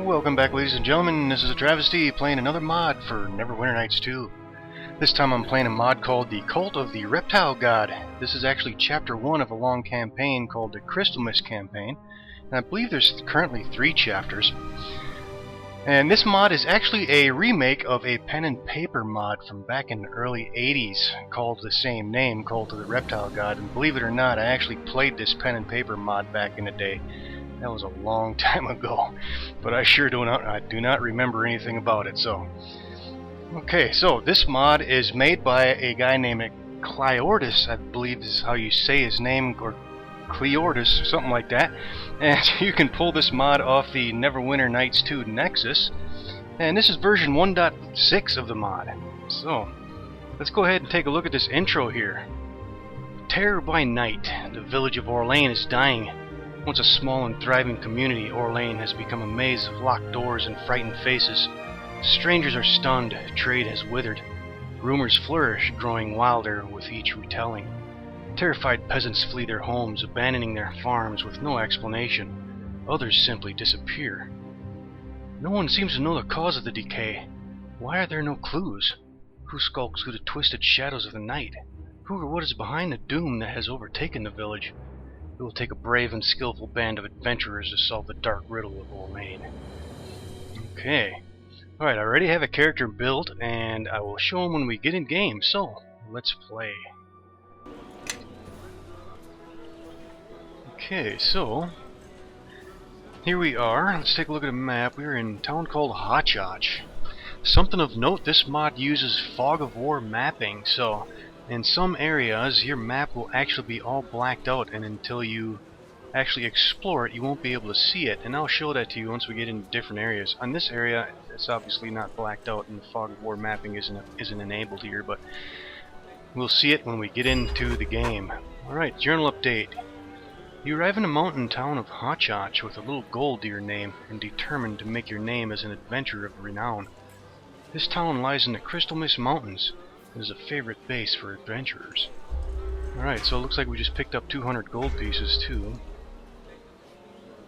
Welcome back, ladies and gentlemen. This is AhTravesty playing another mod for Neverwinter Nights 2. This time I'm playing a mod called the Cult of the Reptile God. This is actually Chapter 1 of a long campaign called the Crystal Mist campaign. And I believe there's currently 3 chapters. And this mod is actually a remake of a pen and paper mod from back in the early 80s called the same name, Cult of the Reptile God. And believe it or not, I actually played this pen and paper mod back in the day. That was a long time ago, but I do not remember anything about it. So, okay, so this mod is made by a guy named Cleordis, I believe is how you say his name, or Cleordis, something like that. And you can pull this mod off the Neverwinter Nights 2 Nexus, and this is version 1.6 of the mod. So, let's go ahead and take a look at this intro here. Terror by night, the village of Orlane is dying. Once a small and thriving community, Orlane has become a maze of locked doors and frightened faces. Strangers are stunned, trade has withered. Rumors flourish, growing wilder with each retelling. Terrified peasants flee their homes, abandoning their farms with no explanation. Others simply disappear. No one seems to know the cause of the decay. Why are there no clues? Who skulks through the twisted shadows of the night? Who or what is behind the doom that has overtaken the village? It will take a brave and skillful band of adventurers to solve the dark riddle of Orlane. Okay. Alright, I already have a character built, and I will show him when we get in game, so let's play. Okay, so here we are. Let's take a look at a map. We're in a town called Hochoch. Something of note, this mod uses fog of war mapping, so in some areas, your map will actually be all blacked out, and until you actually explore it, you won't be able to see it. And I'll show that to you once we get into different areas. On this area, it's obviously not blacked out, and the fog of war mapping isn't enabled here, but we'll see it when we get into the game. Alright, journal update. You arrive in a mountain town of Hochoch with a little goal to your name, and determined to make your name as an adventurer of renown. This town lies in the Crystal Mist Mountains. It is a favorite base for adventurers. Alright, so it looks like we just picked up 200 gold pieces too.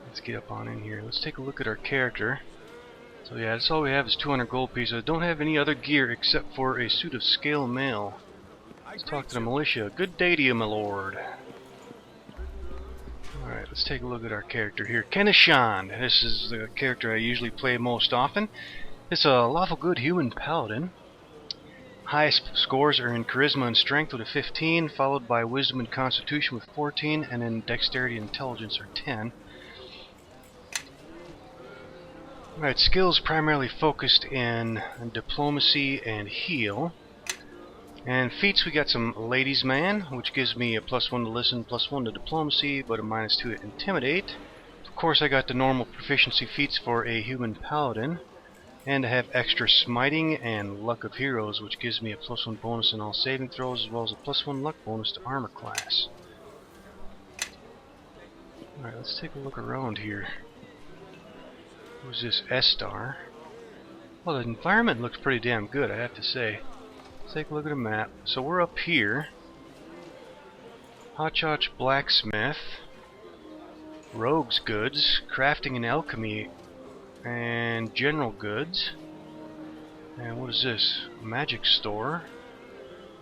Let's get up on in here. Let's take a look at our character. So yeah, that's all we have is 200 gold pieces. I don't have any other gear except for a suit of scale mail. Let's talk to the militia. Good day to you, my lord. Alright, let's take a look at our character here. Kenishan. This is the character I usually play most often. It's a lawful good human paladin. Highest scores are in Charisma and Strength with a 15, followed by Wisdom and Constitution with 14, and then Dexterity and Intelligence are 10. Alright, skills primarily focused in Diplomacy and Heal. And feats, we got some Ladies Man, which gives me a +1 to Listen, +1 to Diplomacy, but a -2 to Intimidate. Of course, I got the normal proficiency feats for a human paladin. And I have extra Smiting and Luck of Heroes, which gives me a +1 bonus in all saving throws, as well as a +1 luck bonus to armor class. Alright, let's take a look around here. Who's this S-Star? Well, the environment looks pretty damn good, I have to say. Let's take a look at a map. So we're up here. Hochoch Blacksmith. Rogue's Goods. Crafting and Alchemy. And general goods. And what is this? Magic store.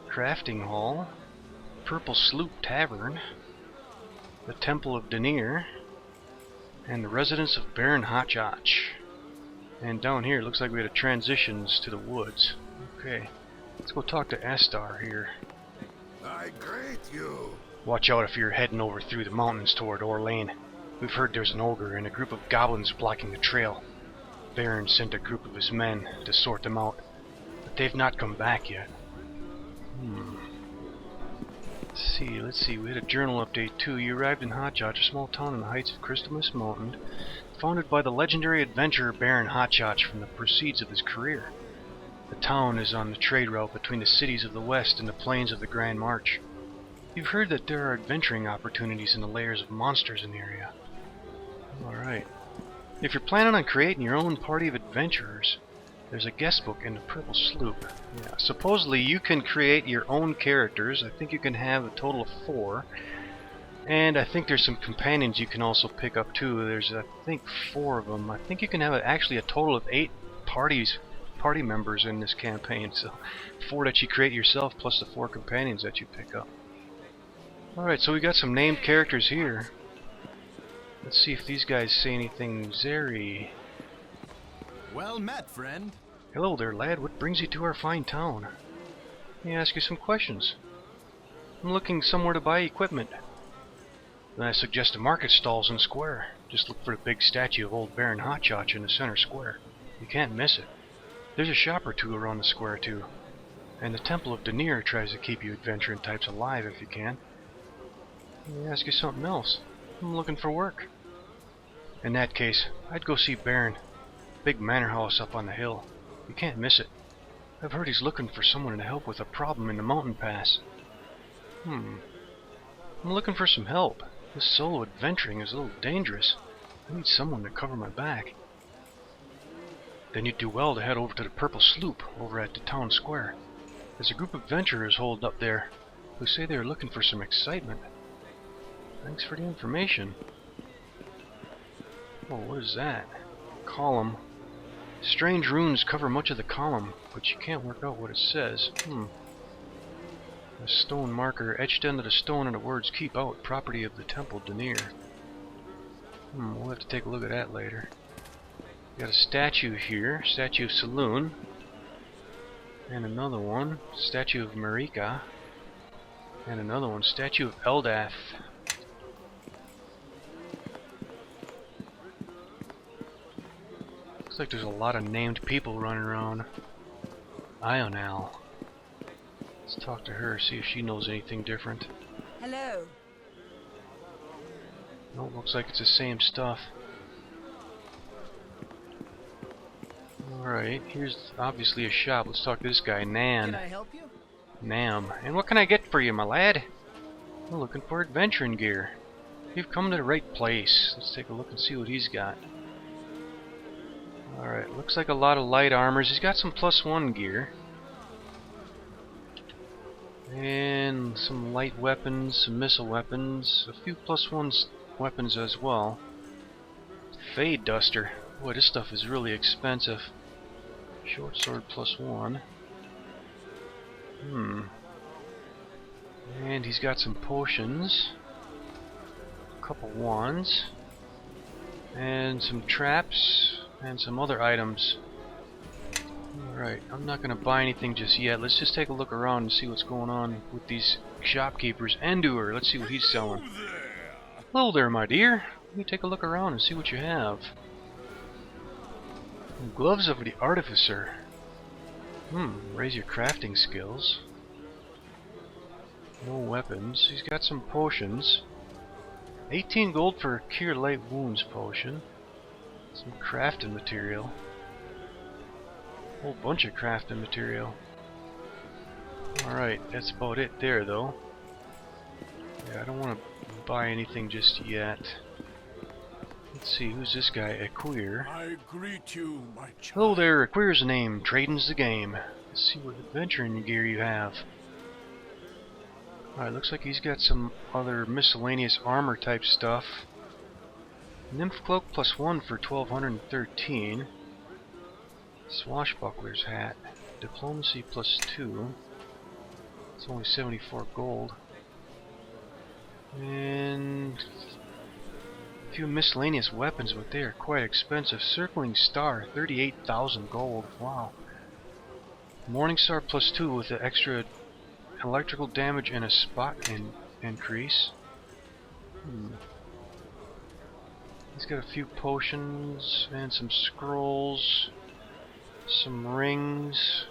Crafting hall. Purple Sloop tavern. The Temple of Denier. And the residence of Baron Hochoch. And down here it looks like we had a transitions to the woods. Okay. Let's go talk to S-Star here. I greet you. Watch out if you're heading over through the mountains toward Orlane. We've heard there's an ogre and a group of goblins blocking the trail. Baron sent a group of his men to sort them out, but they've not come back yet. Let's see, we had a journal update too. You arrived in Hochoch, a small town in the heights of Crystal Mist Mountain, founded by the legendary adventurer Baron Hochoch from the proceeds of his career. The town is on the trade route between the cities of the west and the plains of the Grand March. You've heard that there are adventuring opportunities in the lairs of monsters in the area. Alright. If you're planning on creating your own party of adventurers, there's a guest book in the Purple Sloop. Yeah, supposedly you can create your own characters. I think you can have a total of 4. And I think there's some companions you can also pick up too. There's, I think, 4 of them. I think you can have actually a total of 8 party members in this campaign. So 4 that you create yourself plus the 4 companions that you pick up. Alright, so we got some named characters here. Let's see if these guys say anything. Zeri. Well met, friend. Hello there, lad. What brings you to our fine town? Let me ask you some questions. I'm looking somewhere to buy equipment. Then I suggest the market stalls in the square. Just look for the big statue of old Baron Hochoch in the center square. You can't miss it. There's a shop or 2 around the square too. And the Temple of Denier tries to keep you adventuring types alive if you can. Let me ask you something else. I'm looking for work. In that case, I'd go see Baron. Big manor house up on the hill. You can't miss it. I've heard he's looking for someone to help with a problem in the mountain pass. I'm looking for some help. This solo adventuring is a little dangerous. I need someone to cover my back. Then you'd do well to head over to the Purple Sloop over at the town square. There's a group of adventurers holed up there who say they are looking for some excitement. Thanks for the information. Oh, what is that? Column. Strange runes cover much of the column, but you can't work out what it says. A stone marker etched into the stone and the words "Keep out, property of the Temple Denier." We'll have to take a look at that later. Got a statue here, statue of Saloon. And another one, statue of Marika. And another one, statue of Eldath. Looks like there's a lot of named people running around. Ional. Let's talk to her, see if she knows anything different. Hello. No, looks like it's the same stuff. Alright, here's obviously a shop. Let's talk to this guy, Nan. Can I help you? Nam. And what can I get for you, my lad? I'm looking for adventuring gear. You've come to the right place. Let's take a look and see what he's got. Alright, looks like a lot of light armors. He's got some +1 gear. And some light weapons, some missile weapons, a few +1 weapons as well. Fade Duster. Boy, this stuff is really expensive. Short sword +1. And he's got some potions. A couple wands. And some traps. And some other items. Alright, I'm not going to buy anything just yet. Let's just take a look around and see what's going on with these shopkeepers. Endur, let's see what he's selling. Hello there, my dear. Let me take a look around and see what you have. Gloves of the Artificer. Raise your crafting skills. No weapons. He's got some potions. 18 gold for a Cure Light Wounds potion. Some crafting material. Whole bunch of crafting material. Alright, that's about it there though. Yeah, I don't want to buy anything just yet. Let's see, who's this guy? Acquire. I greet you, my child. Hello there, Acquire's the name, trading's the game. Let's see what adventuring gear you have. Alright, looks like he's got some other miscellaneous armor type stuff. Nymph Cloak +1 for 1213. Swashbuckler's hat. Diplomacy +2. It's only 74 gold. And a few miscellaneous weapons, but they are quite expensive. Circling Star, 38,000 gold. Wow. Morningstar +2 with the extra electrical damage and a spot increase. He's got a few potions and some scrolls, some rings.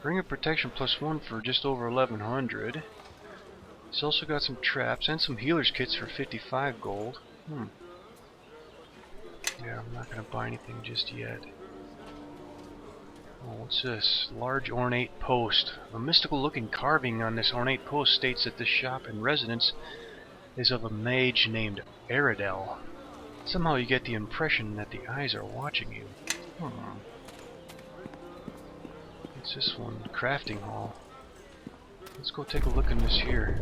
Ring of Protection +1 for just over 1100. He's also got some traps and some healer's kits for 55 gold. Yeah, I'm not going to buy anything just yet. Oh, what's this? Large ornate post. A mystical looking carving on this ornate post states that this shop and residence is of a mage named Aridel. Somehow you get the impression that the eyes are watching you. What's this one? Crafting hall. Let's go take a look in this here.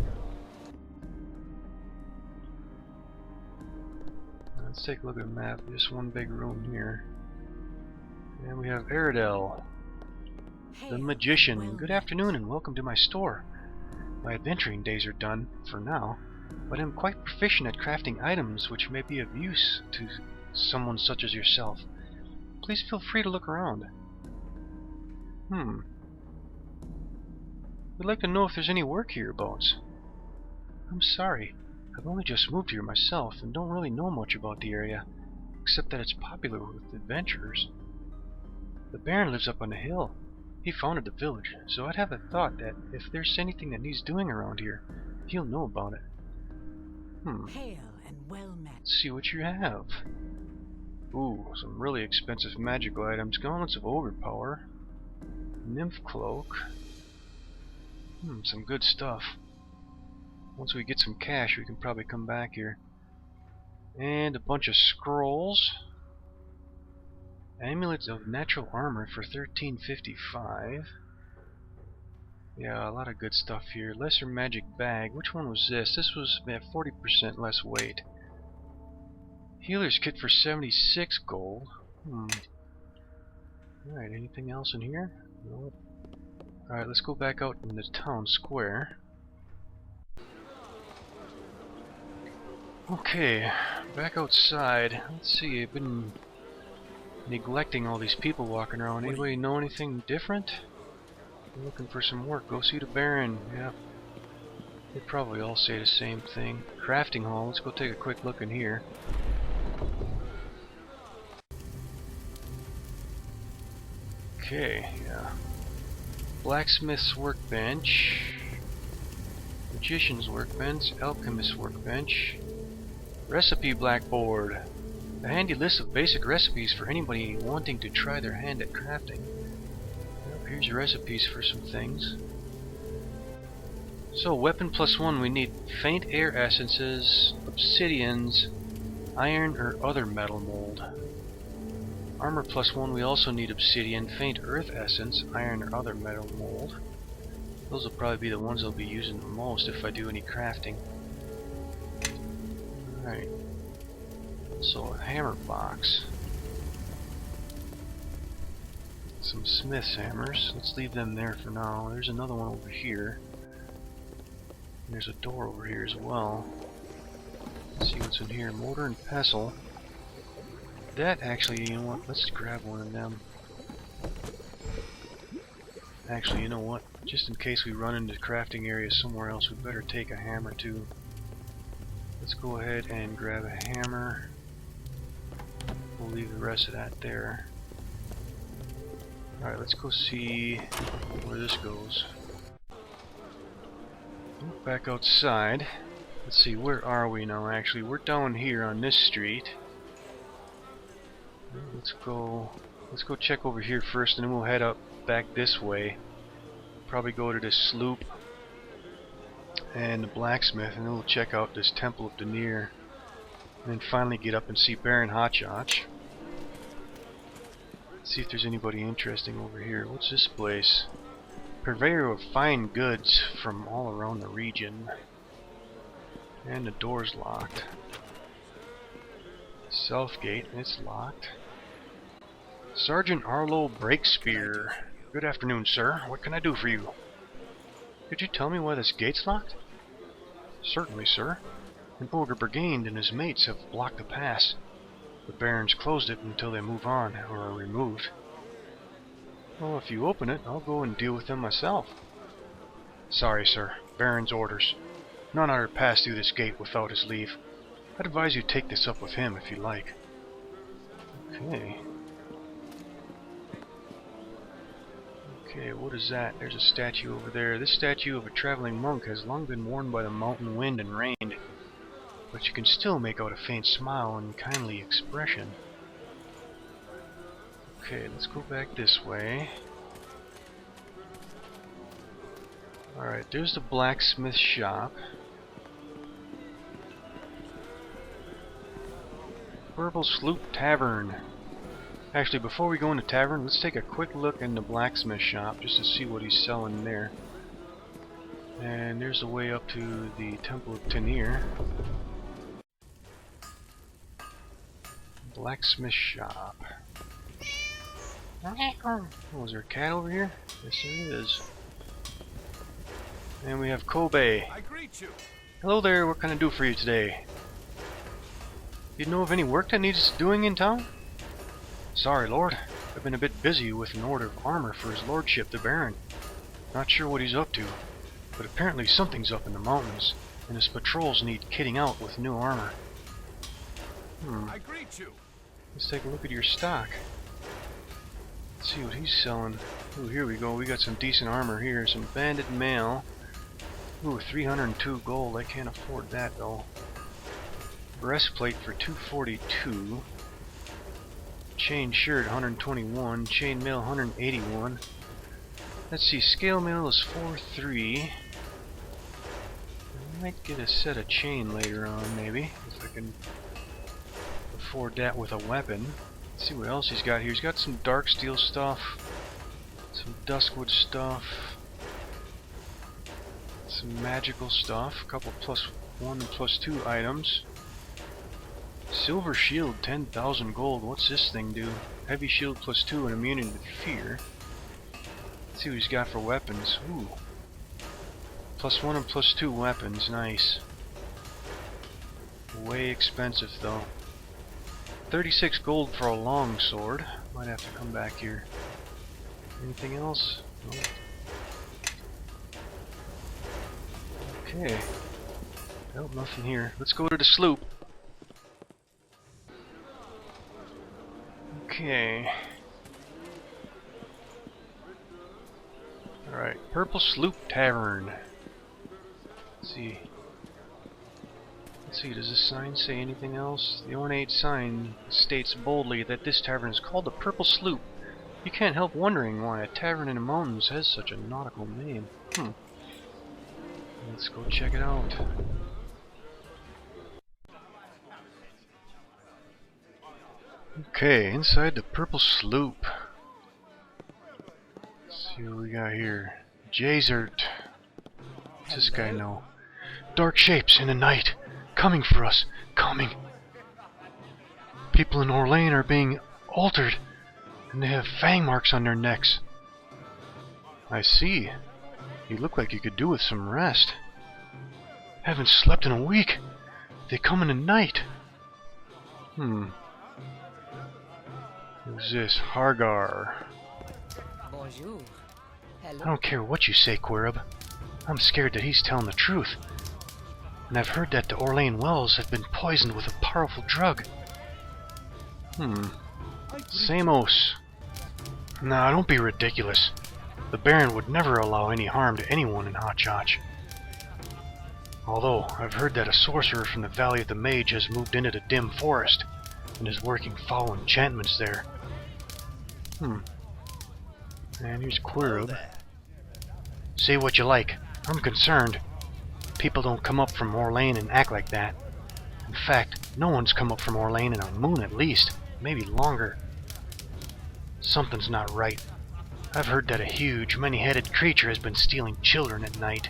Let's take a look at the map. Just one big room here. And we have Aridel, the magician. Good afternoon and welcome to my store. My adventuring days are done, for now, but I'm quite proficient at crafting items which may be of use to someone such as yourself. Please feel free to look around. We'd like to know if there's any work hereabouts. I'm sorry, I've only just moved here myself and don't really know much about the area, except that it's popular with adventurers. The Baron lives up on the hill. He founded the village, so I'd have a thought that if there's anything that needs doing around here, he'll know about it. Hail and well met. Let's see what you have. Ooh, some really expensive magical items. Gauntlets of Overpower. Nymph Cloak. Some good stuff. Once we get some cash, we can probably come back here. And a bunch of scrolls. Amulets of Natural Armor for 1355. Yeah, a lot of good stuff here. Lesser Magic Bag. Which one was this? This was 40% less weight. Healer's Kit for 76 gold. Alright, anything else in here? Nope. Alright, let's go back out in the town square. Okay, back outside. Let's see, I've been neglecting all these people walking around. Anybody know anything different? I'm looking for some work. Go see the Baron. Yep. They probably all say the same thing. Crafting hall. Let's go take a quick look in here. Okay, yeah. Blacksmith's workbench. Magician's workbench. Alchemist's workbench. Recipe blackboard. A handy list of basic recipes for anybody wanting to try their hand at crafting. Well, here's your recipes for some things. So, weapon +1, we need faint air essences, obsidians, iron or other metal mold. Armor +1, we also need obsidian, faint earth essence, iron or other metal mold. Those will probably be the ones I'll be using the most if I do any crafting. Alright. So, a hammer box. Some smith's hammers. Let's leave them there for now. There's another one over here. And there's a door over here as well. Let's see what's in here. Mortar and pestle. That actually, you know what? Let's grab one of them. Actually, you know what? Just in case we run into crafting areas somewhere else, we better take a hammer too. Let's go ahead and grab a hammer. We'll leave the rest of that there. Alright, let's go see where this goes. Back outside. Let's see, where are we now actually? We're down here on this street. Let's go check over here first and then we'll head up back this way. Probably go to this sloop and the blacksmith and then we'll check out this Temple of Denier. And then finally get up and see Baron Hochoch. See if there's anybody interesting over here. What's this place? Purveyor of fine goods from all around the region. And the door's locked. Southgate, it's locked. Sergeant Arlo Breakspear. Good afternoon, sir. What can I do for you? Could you tell me why this gate's locked? Certainly, sir. An ogre brigand and his mates have blocked the pass. The barons closed it until they move on or are removed. Well, if you open it, I'll go and deal with them myself. Sorry, sir. Baron's orders. None are to pass through this gate without his leave. I'd advise you take this up with him if you like. Okay. Okay, what is that? There's a statue over there. This statue of a traveling monk has long been worn by the mountain wind and rain, but you can still make out a faint smile and kindly expression. Okay, let's go back this way. Alright, there's the Blacksmith Shop. Purple Sloop Tavern. Actually, before we go into tavern, let's take a quick look in the Blacksmith Shop just to see what he's selling there. And there's the way up to the Temple of Denier. Blacksmith Shop. Oh, is there a cat over here? Yes, there is. And we have Kobe. I greet you. Hello there, what can I do for you today? You know of any work that needs doing in town? Sorry, Lord. I've been a bit busy with an order of armor for his lordship, the Baron. Not sure what he's up to, but apparently something's up in the mountains, and his patrols need kitting out with new armor. I greet you. Let's take a look at your stock. Let's see what he's selling. Ooh, here we go. We got some decent armor here. Some banded mail. Ooh, 302 gold. I can't afford that though. Breastplate for 242. Chain shirt 121. Chain mail 181. Let's see. Scale mail is 43. I might get a set of chain later on, maybe, if I can afford that with a weapon. Let's see what else he's got here. He's got some dark steel stuff, some duskwood stuff, some magical stuff, a couple +1 and +2 items. Silver shield, 10,000 gold. What's this thing do? Heavy shield +2 and immunity to fear. Let's see what he's got for weapons. Ooh. +1 and +2 weapons. Nice. Way expensive though. 36 gold for a long sword. Might have to come back here. Anything else? Nope. Okay. Nope, nothing here. Let's go to the sloop. Okay. Alright, Purple Sloop Tavern. Let's see. Let's see, does this sign say anything else? The ornate sign states boldly that this tavern is called the Purple Sloop. You can't help wondering why a tavern in the mountains has such a nautical name. Let's go check it out. Okay, inside the Purple Sloop. Let's see what we got here. Jazert. What's this guy know? Dark shapes in the night. Coming for us. Coming. People in Orlane are being altered, and they have fang marks on their necks. I see. You look like you could do with some rest. Haven't slept in a week. They come in the night. Who's this? Hargar. Bonjour. Hello. I don't care what you say, Quirrell. I'm scared that he's telling the truth. And I've heard that the Orlane wells have been poisoned with a powerful drug. Samos. Nah, don't be ridiculous. The Baron would never allow any harm to anyone in Hochoch. Although, I've heard that a sorcerer from the Valley of the Mage has moved into the dim forest and is working foul enchantments there. And here's Quirrell. Say what you like. I'm concerned. People don't come up from Orlane and act like that. In fact, no one's come up from Orlane in a moon at least, maybe longer. Something's not right. I've heard that a huge, many-headed creature has been stealing children at night.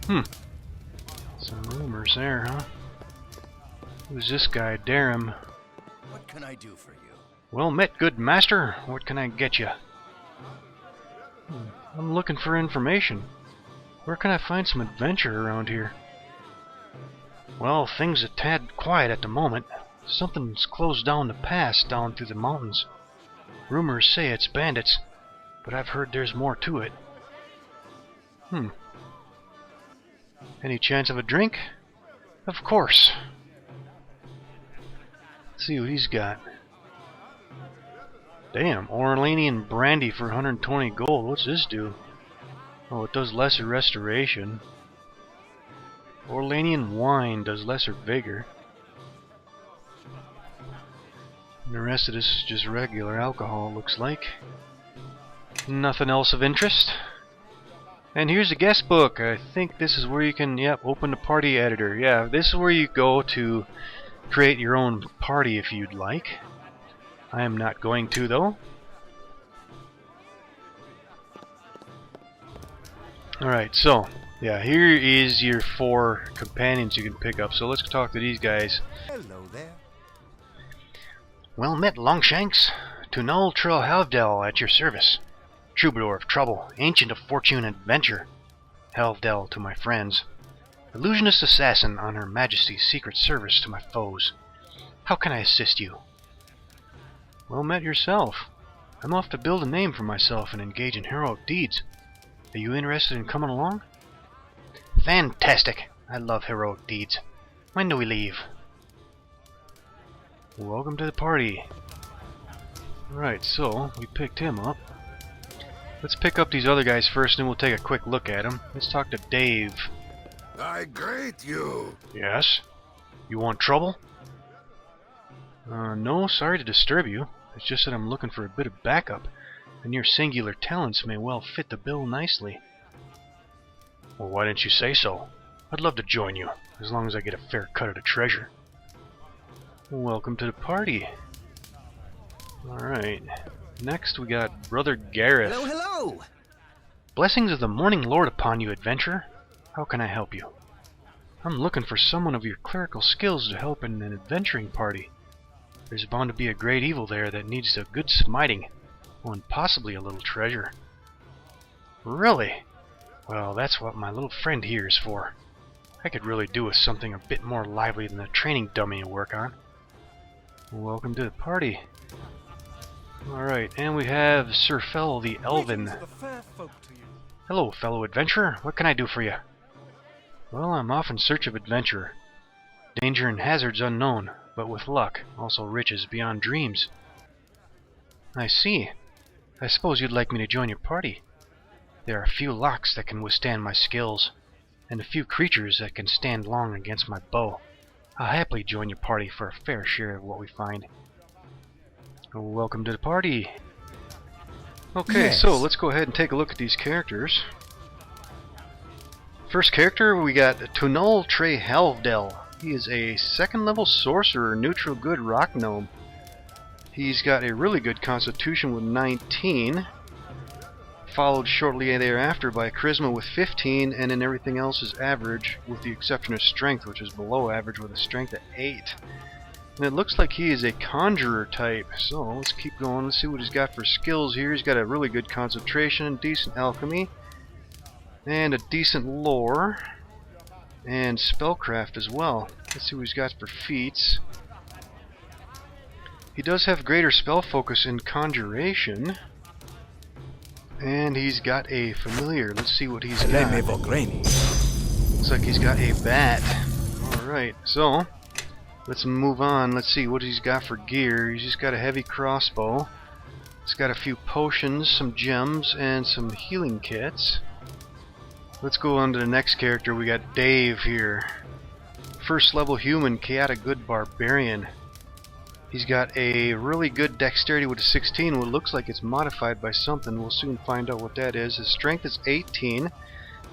Some rumors there, huh? Who's this guy, Darum? What can I do for you? Well met, good master. What can I get you? I'm looking for information. Where can I find some adventure around here? Well, things are a tad quiet at the moment. Something's closed down the pass down through the mountains. Rumors say it's bandits, but I've heard there's more to it. Any chance of a drink? Of course. Let's see what he's got. Damn, Orlanian brandy for 120 gold. What's this do? Oh, it does lesser restoration. Orlanian wine does lesser vigor. And the rest of this is just regular alcohol, looks like. Nothing else of interest. And here's a guest book. I think this is where you can, open the party editor. Yeah, this is where you go to create your own party if you'd like. I am not going to, though. Alright, so, here is your 4 companions you can pick up. So let's talk to these guys. Hello there. Well met, Longshanks. To Null Trill Halvdell at your service. Troubadour of trouble, ancient of fortune and adventure. Halvdell to my friends. Illusionist assassin on Her Majesty's secret service to my foes. How can I assist you? Well met yourself. I'm off to build a name for myself and engage in heroic deeds. Are you interested in coming along? Fantastic! I love heroic deeds. When do we leave? Welcome to the party. Right, so we picked him up. Let's pick up these other guys first and we'll take a quick look at them. Let's talk to Dave. I greet you. Yes? You want trouble? No, sorry to disturb you. It's just that I'm looking for a bit of backup, and your singular talents may well fit the bill nicely. Well, why didn't you say so? I'd love to join you, as long as I get a fair cut of the treasure. Welcome to the party. Alright, next we got Brother Gareth. Hello, hello! Blessings of the Morning Lord upon you, adventurer. How can I help you? I'm looking for someone of your clerical skills to help in an adventuring party. There's bound to be a great evil there that needs a good smiting, and possibly a little treasure. Really? Well, that's what my little friend here is for. I could really do with something a bit more lively than the training dummy you work on. Welcome to the party. Alright, and we have Sir Fellow the Elven. Greetings of the fair folk to you. Hello, fellow adventurer. What can I do for you? Well, I'm off in search of adventure. Danger and hazards unknown, but with luck, also riches beyond dreams. I see. I suppose you'd like me to join your party. There are few locks that can withstand my skills, and a few creatures that can stand long against my bow. I'll happily join your party for a fair share of what we find. Welcome to the party. Okay, Yes. so let's go ahead and take a look at these characters. First character, we got Tunnel Trey Halvdell. He is a 2nd level sorcerer, neutral good rock gnome. He's got a really good constitution with 19, followed shortly thereafter by charisma with 15, and then everything else is average, with the exception of strength, which is below average with a strength of 8. And it looks like he is a conjurer type, so let's keep going. Let's see what he's got for skills here. He's got a really good concentration, decent alchemy, and a decent lore, and spellcraft as well. Let's see what he's got for feats. He does have greater spell focus in conjuration, and he's got a familiar. Let's see what he's got. Looks like he's got a bat. Alright, so let's move on. Let's see what he's got for gear. He's just got a heavy crossbow. He's got a few potions, some gems, and some healing kits. Let's go on to the next character. We got Dave here. 1st level human, chaotic good barbarian. He's got a really good dexterity with a 16, what looks like it's modified by something. We'll soon find out what that is. His strength is 18,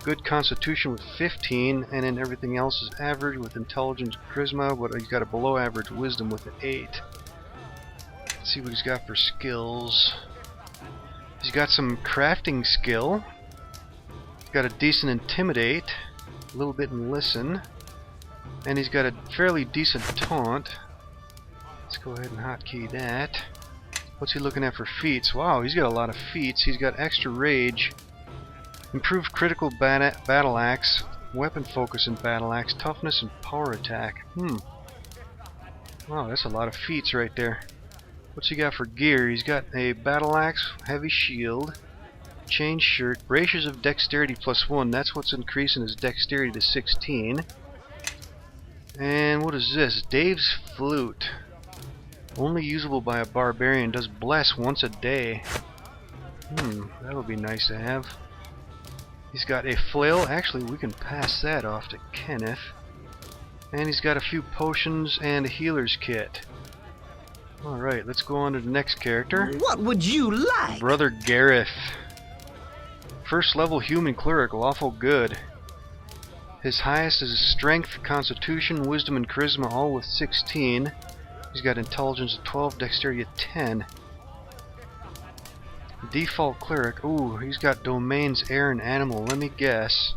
good constitution with 15, and then everything else is average with intelligence and charisma, but he's got a below average wisdom with an 8. Let's see what he's got for skills. He's got some crafting skill. He's got a decent intimidate, a little bit in listen, and he's got a fairly decent taunt. Let's go ahead and hotkey that. What's he looking at for feats? Wow, he's got a lot of feats. He's got extra rage, improved critical battle axe, weapon focus in battle axe, toughness, and power attack. Wow, that's a lot of feats right there. What's he got for gear? He's got a battle axe, heavy shield, chain shirt, braces of dexterity +1. That's what's increasing his dexterity to 16. And what is this? Dave's flute. Only usable by a barbarian, does bless once a day. That would be nice to have. He's got a flail. Actually, we can pass that off to Kenneth. And he's got a few potions and a healer's kit. Alright, let's go on to the next character. What would you like? Brother Gareth. 1st level human cleric, lawful good. His highest is strength, constitution, wisdom, and charisma, all with 16. He's got intelligence of 12, dexterity of 10. Default cleric. Ooh, he's got domains, air, and animal. Let me guess.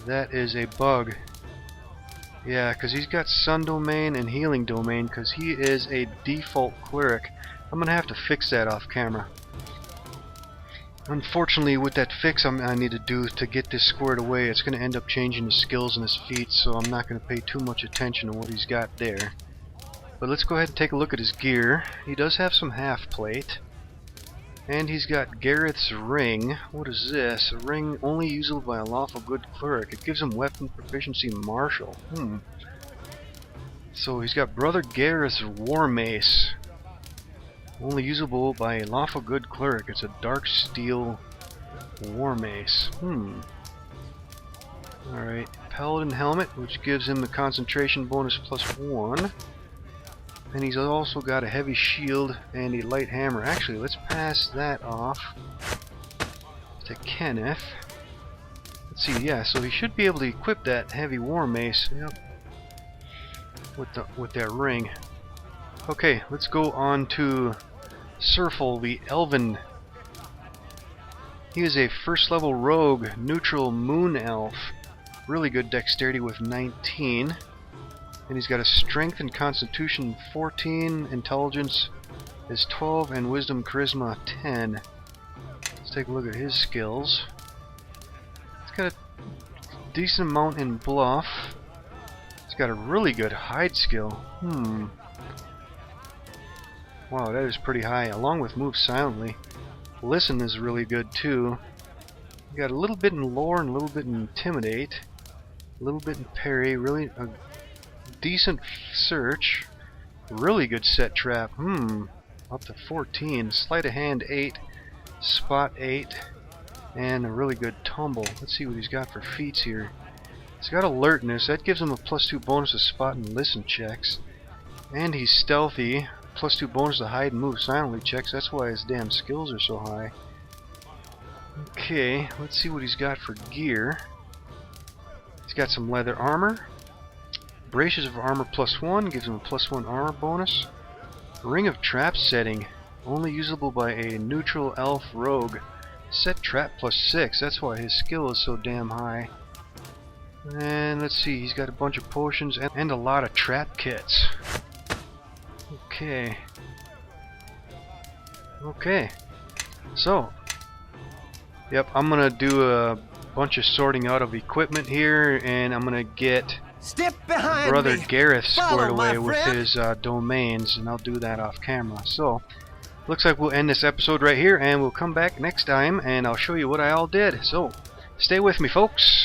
That is a bug. Yeah, because he's got Sun Domain and Healing Domain, because he is a default cleric. I'm going to have to fix that off camera. Unfortunately, with that fix I need to do to get this squared away, it's going to end up changing his skills and his feats, so I'm not going to pay too much attention to what he's got there. But let's go ahead and take a look at his gear. He does have some half plate. And he's got Gareth's ring. What is this? A ring only usable by a lawful good cleric. It gives him weapon proficiency martial. So he's got Brother Gareth's war mace. Only usable by a lawful good cleric. It's a dark steel war mace. Alright. Paladin Helmet, which gives him the concentration bonus +1. And he's also got a heavy shield and a light hammer. Actually, let's pass that off to Kenneth. Let's see, yeah, so he should be able to equip that heavy war mace. Yep. With that ring. Okay, let's go on to Surfel, the Elven. He is a first level rogue, neutral moon elf. Really good dexterity with 19. And he's got a strength and constitution 14, intelligence is 12, and wisdom charisma 10. Let's take a look at his skills. He's got a decent amount in bluff. He's got a really good hide skill. Wow, that is pretty high, along with move silently. Listen is really good too. You got a little bit in lore and a little bit in intimidate. A little bit in parry, really a decent search, really good set trap. Up to 14, sleight of hand 8, spot 8, and a really good tumble. Let's see what he's got for feats here. He's got alertness, that gives him a +2 bonus to spot and listen checks, and he's stealthy, +2 bonus to hide and move silently checks. That's why his damn skills are so high. Okay, let's see what he's got for gear. He's got some leather armor. Braces of armor +1 gives him a +1 armor bonus. Ring of trap setting, only usable by a neutral elf rogue. Set trap +6, that's why his skill is so damn high. And let's see, he's got a bunch of potions and a lot of trap kits. Okay. So, yep, I'm gonna do a bunch of sorting out of equipment here, and I'm gonna get Step behind Brother me. Gareth squared Follow, my away with friend. his domains, and I'll do that off camera. So, looks like we'll end this episode right here, and we'll come back next time, and I'll show you what I all did. So, stay with me, folks.